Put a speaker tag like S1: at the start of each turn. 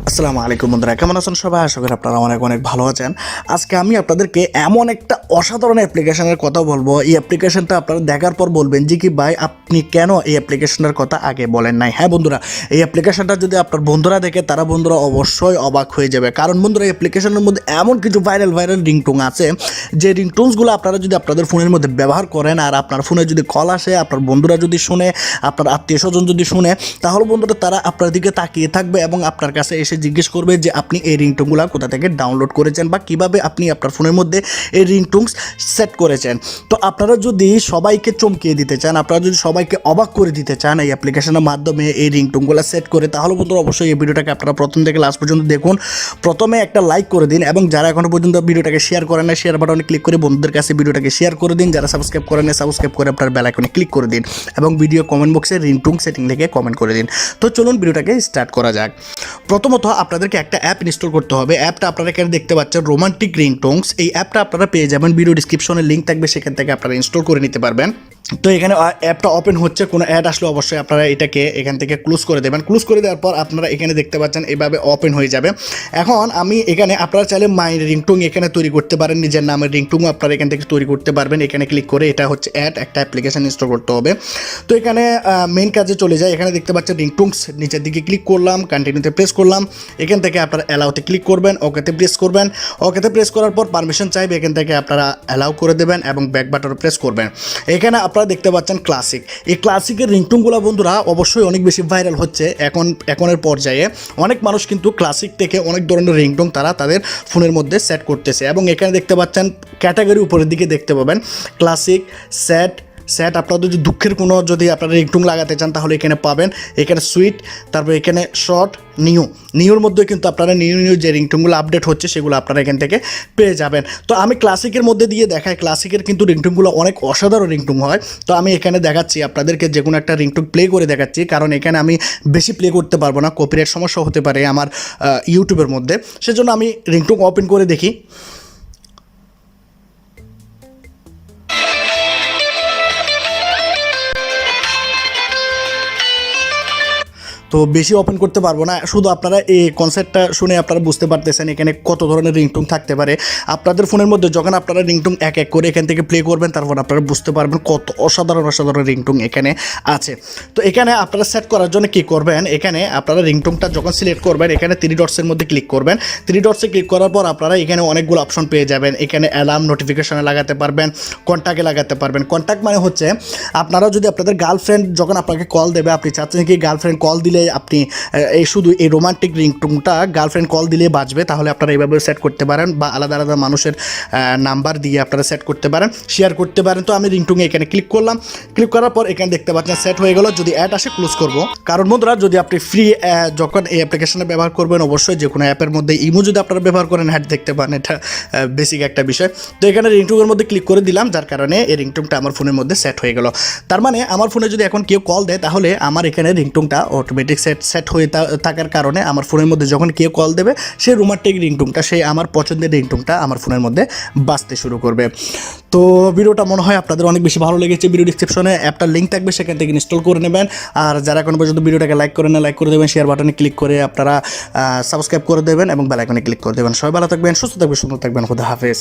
S1: আসসালামু আলাইকুম বন্ধুরা, কেমন আছেন সবাই? আশা করি আপনারা অনেক অনেক ভালো আছেন। আজকে আমি আপনাদেরকে এমন একটা অসাধারণ অ্যাপ্লিকেশনের কথা বলবো। এই অ্যাপ্লিকেশনটা আপনারা দেখার পর বলবেন যে কি ভাই আপনি কেন এই অ্যাপ্লিকেশনের কথা আগে বলেন নাই। হ্যাঁ বন্ধুরা, এই অ্যাপ্লিকেশনটা যদি আপনার বন্ধুরা দেখে তারা বন্ধুরা অবশ্যই অবাক হয়ে যাবে। কারণ বন্ধুরা এই অ্যাপ্লিকেশনের মধ্যে এমন কিছু ভাইরাল রিংটোন আছে যে রিংটোনসগুলো আপনারা যদি আপনাদের ফোনের মধ্যে ব্যবহার করেন আর আপনার ফোনে যদি কল আসে, আপনার বন্ধুরা যদি শুনে, আপনার আত্মীয় স্বজন যদি শুনে, তাহলে বন্ধুরা তারা আপনার দিকে তাকিয়ে থাকবে এবং আপনার কাছে এসে জিজ্ঞেস করবে যে আপনি এই রিংটোনগুলো কোথা থেকে ডাউনলোড করেছেন বা কিভাবে আপনি আপনার ফোনের মধ্যে এই রিংটোনস সেট করেছেন। তো আপনারা যদি সবাইকে চমকিয়ে দিতে চান, আপনারা যদি সবাইকে অবাক করে দিতে চান এই অ্যাপ্লিকেশনের মাধ্যমে এই রিংটোনগুলো সেট করে, তাহলে বন্ধুরা অবশ্যই এই ভিডিওটাকে আপনারা প্রথম থেকে লাস্ট পর্যন্ত দেখুন। প্রথমে একটা লাইক করে দিন এবং যারা এখনো পর্যন্ত ভিডিওটাকে শেয়ার করেন না, শেয়ার বাটনে ক্লিক করে বন্ধুদের কাছে ভিডিওটাকে শেয়ার করে দিন। যারা সাবস্ক্রাইব করেন না, সাবস্ক্রাইব করে আপনার বেল আইকনে ক্লিক করে দিন এবং ভিডিও কমেন্ট বক্সে রিংটোন সেটিং লিখে কমেন্ট করে দিন। তো চলুন ভিডিওটাকে স্টার্ট করা যাক। প্রথমত আপনাদেরকে একটা অ্যাপ ইনস্টল করতে হবে। অ্যাপটা আপনারা এখানে দেখতে পাচ্ছেন, রোমান্টিক রিংটোনস। এই অ্যাপটা আপনারা পেয়ে যাবেন, ভিডিও ডিসক্রিপশনে লিঙ্ক থাকবে, সেখান থেকে আপনারা ইনস্টল করে নিতে পারবেন। তো এখানে অ্যাপটা ওপেন হচ্ছে, কোনো অ্যাড আসলে অবশ্যই আপনারা এটাকে এখান থেকে ক্লোজ করে দেবেন। ক্লোজ করে দেওয়ার পর আপনারা এখানে দেখতে পাচ্ছেন এইভাবে ওপেন হয়ে যাবে। এখন আমি এখানে আপনারা চাইলে মাই রিংটোন এখানে তৈরি করতে পারেন, নিজের নামের রিংটোন আপনারা এখান থেকে তৈরি করতে পারবেন। এখানে ক্লিক করে এটা হচ্ছে অ্যাড, একটা অ্যাপ্লিকেশন ইনস্টল করতে হবে। তো এখানে মেইন কাজে চলে যায়। এখানে দেখতে পাচ্ছেন রিংটোনস, নিচের দিকে ক্লিক করলাম, কন্টিনিউতে প্রেস করলাম। এখান থেকে আপনারা অ্যালাউতে ক্লিক করবেন, ওকেতে প্রেস করবেন। ওকেতে প্রেস করার পর পারমিশন চাইবে, এখান থেকে আপনারা অ্যালাউ করে দেবেন এবং ব্যাক বাটনে প্রেস করবেন। এখানে আপনারা দেখতে পাচ্ছেন ক্লাসিক। এই ক্লাসিকের রিংটোনগুলো বন্ধুরা অবশ্যই অনেক বেশি ভাইরাল হচ্ছে এখনের পর্যায়ে। অনেক মানুষ কিন্তু ক্লাসিক থেকে অনেক ধরনের রিংটোন তারা তাদের ফোনের মধ্যে সেট করতেছে এবং এখানে দেখতে পাচ্ছেন ক্যাটাগরি উপরের দিকে দেখতে পাবেন ক্লাসিক, সেট আপনারা যদি দুঃখের কোনো যদি আপনারা রিংটোন লাগাতে চান তাহলে এখানে পাবেন। এখানে সুইট, তারপর এখানে শর্ট, নিউর মধ্যে কিন্তু আপনারা নিউ যে রিংটোনগুলো আপডেট হচ্ছে সেগুলো আপনারা এখান থেকে পেয়ে যাবেন। তো আমি ক্লাসিকের মধ্যে দিয়ে দেখাই, ক্লাসিকের কিন্তু রিংটোনগুলো অনেক অসাধারণ রিংটোন হয়। তো আমি এখানে দেখাচ্ছি আপনাদেরকে, যে কোনো একটা রিংটোন প্লে করে দেখাচ্ছি, কারণ এখানে আমি বেশি প্লে করতে পারবো না, কপিরাইট সমস্যা হতে পারে আমার ইউটিউবের মধ্যে। সেজন্য আমি রিংটোন ওপেন করে দেখি। তো বেশি ওপেন করতে পারবো না, শুধু আপনারা এই কনসেপ্টটা শুনে আপনারা বুঝতে পারতেছেন এখানে কত ধরনের রিংটোন থাকতে পারে। আপনাদের ফোনের মধ্যে যখন আপনারা রিংটোন এক এক করে এখান থেকে প্লে করবেন, তারপর আপনারা বুঝতে পারবেন কত অসাধারণ রিংটোন এখানে আছে। তো এখানে আপনারা সেট করার জন্য কী করবেন, এখানে আপনারা রিংটোনটা যখন সিলেক্ট করবেন, এখানে 3 ডটসের মধ্যে ক্লিক করবেন। 3 ডটসে ক্লিক করার পর আপনারা এখানে অনেকগুলো অপশন পেয়ে যাবেন। এখানে অ্যালার্ম, নোটিফিকেশনে লাগাতে পারবেন, কন্ট্যাক্টে লাগাতে পারবেন। কন্ট্যাক্ট মানে হচ্ছে আপনারা যদি আপনাদের গার্লফ্রেন্ড যখন আপনাকে কল দেবে, আপনি চাচ্ছেন কি গার্লফ্রেন্ড কল দিলে আপনি এই শুধু এই রোমান্টিক রিংটোনটা গার্লফ্রেন্ড কল দিলে বাজবে, তাহলে আপনারা এইভাবে সেট করতে পারেন, বা আলাদা আলাদা মানুষের নাম্বার দিয়ে আপনারা সেট করতে পারেন, শেয়ার করতে পারেন। তো আমি রিংটোনে এখানে ক্লিক করলাম। ক্লিক করার পর এখানে দেখতে পাচ্ছেন সেট হয়ে গেল। যদি অ্যাড আসে ক্লোজ করব, কারণ বন্ধুরা যদি আপনি ফ্রি যখন এই অ্যাপ্লিকেশনে ব্যবহার করবেন, অবশ্যই যে কোনো অ্যাপের মধ্যে ইমো যদি আপনারা ব্যবহার করেন অ্যাড দেখতে পান, এটা বেসিক একটা বিষয়। তো এখানে রিংটোনের মধ্যে ক্লিক করে দিলাম, যার কারণে এই রিংটোনটা আমার ফোনের মধ্যে সেট হয়ে গেল। তার মানে আমার ফোনে যদি এখন কেউ কল দেয়, তাহলে আমার এখানে রিংটোনটা অটোমেটিক সেট হয়ে থাকার কারণে আমার ফোনের মধ্যে যখন কেউ কল দেবে, সেই রোমান্টিক রিংটোনটা, সেই আমার পছন্দের রিংটোনটা আমার ফোনের মধ্যে বাজতে শুরু করবে। তো ভিডিওটা মনে হয় আপনাদের অনেক বেশি ভালো লেগেছে। ভিডিও ডিসক্রিপশনে অ্যাপটার লিঙ্ক থাকবে, সেখান থেকে ইনস্টল করে নেবেন। আর যারা এখনো পর্যন্ত ভিডিওটাকে লাইক করে না, লাইক করে দেবেন, শেয়ার বাটনে ক্লিক করে আপনারা সাবস্ক্রাইব করে দেবেন এবং বেল আইকনে ক্লিক করে দেবেন। সবাই ভালো থাকবেন, সুস্থ থাকবেন, সুন্দর থাকবেন। খুদা হাফেজ।